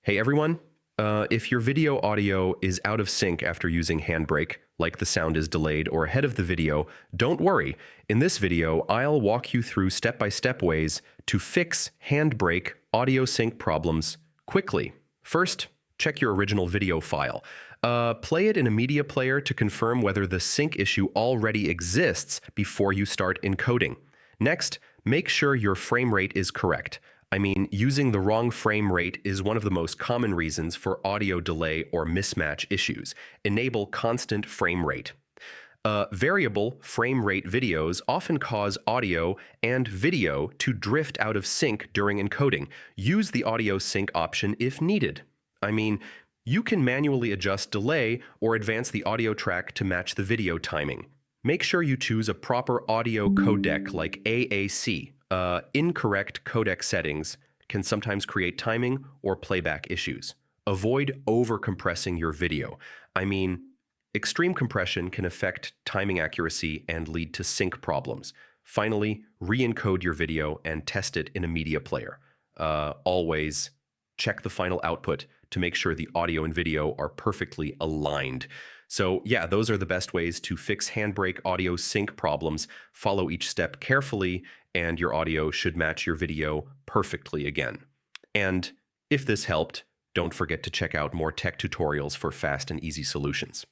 Hey everyone, if your video audio is out of sync after using HandBrake, like the sound is delayed or ahead of the video, don't worry. In this video, I'll walk you through step-by-step ways to fix HandBrake audio sync problems quickly. First, check your original video file. Play it in a media player to confirm whether the sync issue already exists before you start encoding. Next, make sure your frame rate is correct. Using the wrong frame rate is one of the most common reasons for audio delay or mismatch issues. Enable constant frame rate. Variable frame rate videos often cause audio and video to drift out of sync during encoding. Use the audio sync option if needed. You can manually adjust delay or advance the audio track to match the video timing. Make sure you choose a proper audio codec like AAC. Incorrect codec settings can sometimes create timing or playback issues. Avoid over-compressing your video. Extreme compression can affect timing accuracy and lead to sync problems. Finally, re-encode your video and test it in a media player. Always check the final output to make sure the audio and video are perfectly aligned. So yeah, those are the best ways to fix HandBrake audio sync problems. Follow each step carefully, and your audio should match your video perfectly again. And if this helped, don't forget to check out more tech tutorials for fast and easy solutions.